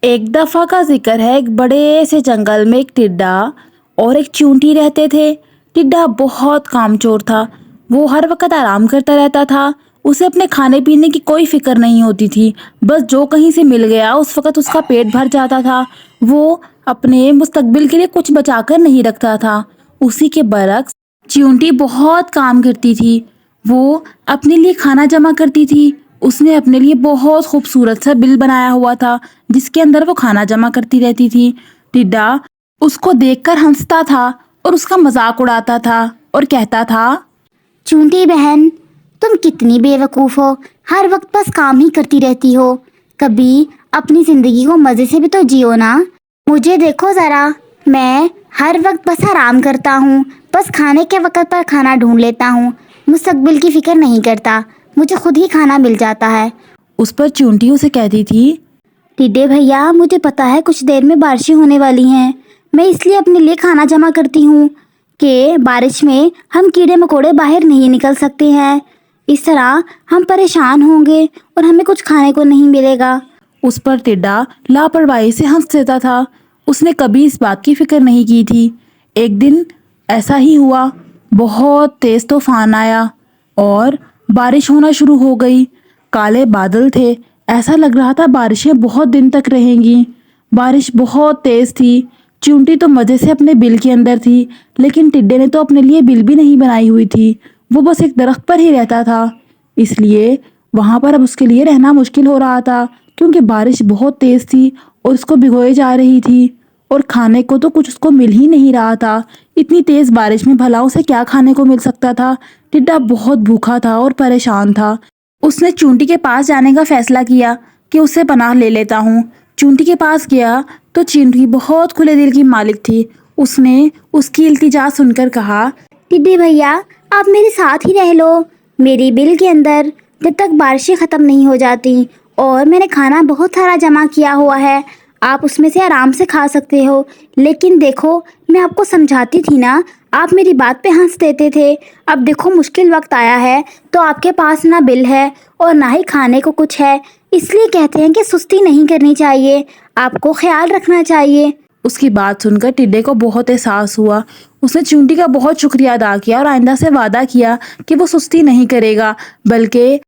ایک دفعہ کا ذکر ہے، ایک بڑے سے جنگل میں ایک ٹڈا اور ایک چونٹی رہتے تھے۔ ٹڈا بہت کامچور تھا، وہ ہر وقت آرام کرتا رہتا تھا۔ اسے اپنے کھانے پینے کی کوئی فکر نہیں ہوتی تھی، بس جو کہیں سے مل گیا اس وقت اس کا پیٹ بھر جاتا تھا۔ وہ اپنے مستقبل کے لیے کچھ بچا کر نہیں رکھتا تھا۔ اسی کے برعکس چیونٹی بہت کام کرتی تھی، وہ اپنے لیے کھانا جمع کرتی تھی۔ اس نے اپنے لیے بہت خوبصورت سا بل بنایا ہوا تھا جس کے اندر وہ کھانا جمع کرتی رہتی تھی۔ ٹڈا اس کو دیکھ کر ہنستا تھا اور اس کا مذاق اڑاتا تھا اور کہتا تھا، چونٹی بہن، تم کتنی بے وقوف ہو، ہر وقت بس کام ہی کرتی رہتی ہو، کبھی اپنی زندگی کو مزے سے بھی تو جیو نا۔ مجھے دیکھو ذرا، میں ہر وقت بس آرام کرتا ہوں، بس کھانے کے وقت پر کھانا ڈھونڈ لیتا ہوں، مستقبل کی فکر نہیں کرتا، مجھے خود ہی کھانا مل جاتا ہے۔ اس پر چونٹی اسے کہتی تھی، ٹڈے بھیا، مجھے پتا ہے کچھ دیر میں بارشیں ہونے والی ہیں، میں اس لیے اپنے لیے کھانا جمع کرتی ہوں کہ بارش میں ہم کیڑے مکوڑے باہر نہیں نکل سکتے ہیں، اس طرح ہم پریشان ہوں گے اور ہمیں کچھ کھانے کو نہیں ملے گا۔ اس پر ٹڈا لاپرواہی سے ہنس دیتا تھا۔ اس نے کبھی اس بات کی فکر نہیں کی تھی۔ ایک دن ایسا ہی ہوا، بہت تیز طوفان آیا اور بارش ہونا شروع ہو گئی۔ کالے بادل تھے، ایسا لگ رہا تھا بارشیں بہت دن تک رہیں گی۔ بارش بہت تیز تھی۔ چونٹی تو مزے سے اپنے بل کے اندر تھی، لیکن ٹڈے نے تو اپنے لیے بل بھی نہیں بنائی ہوئی تھی، وہ بس ایک درخت پر ہی رہتا تھا، اس لیے وہاں پر اب اس کے لیے رہنا مشکل ہو رہا تھا کیونکہ بارش بہت تیز تھی اور اس کو بھگوئے جا رہی تھی اور کھانے کو تو کچھ اس کو مل ہی نہیں رہا تھا۔ اتنی تیز بارش میں بھلا اسے کیا کھانے کو مل سکتا تھا؟ ٹڈا بہت بھوکا تھا اور پریشان تھا۔ اس نے چونٹی کے پاس جانے کا فیصلہ کیا کہ اسے پناہ لے لیتا ہوں۔ چونٹی کے پاس گیا تو چونٹی بہت کھلے دل کی مالک تھی۔ اس نے اس کی التجا سن کر کہا، ٹڈے بھیا، آپ میرے ساتھ ہی رہ لو، میری بل کے اندر جب تک بارشیں ختم نہیں ہو جاتی اور میں نے کھانا بہت سارا جمع کیا ہوا ہے، آپ اس میں سے آرام سے کھا سکتے ہو۔ لیکن دیکھو، میں آپ کو سمجھاتی تھی نا، آپ میری بات پہ ہنس دیتے تھے۔ اب دیکھو مشکل وقت آیا ہے تو آپ کے پاس نہ بل ہے اور نہ ہی کھانے کو کچھ ہے، اس لیے کہتے ہیں کہ سستی نہیں کرنی چاہیے، آپ کو خیال رکھنا چاہیے۔ اس کی بات سن کر ٹڈے کو بہت احساس ہوا۔ اس نے چونٹی کا بہت شکریہ ادا کیا اور آئندہ سے وعدہ کیا کہ وہ سستی نہیں کرے گا بلکہ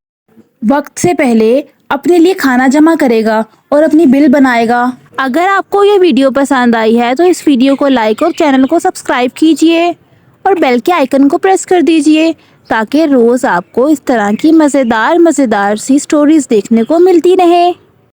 وقت سے پہلے اپنے لیے کھانا جمع کرے گا اور اپنی بل بنائے گا۔ اگر آپ کو یہ ویڈیو پسند آئی ہے تو اس ویڈیو کو لائک اور چینل کو سبسکرائب کیجئے اور بیل کے آئیکن کو پریس کر دیجئے تاکہ روز آپ کو اس طرح کی مزیدار سی سٹوریز دیکھنے کو ملتی رہے۔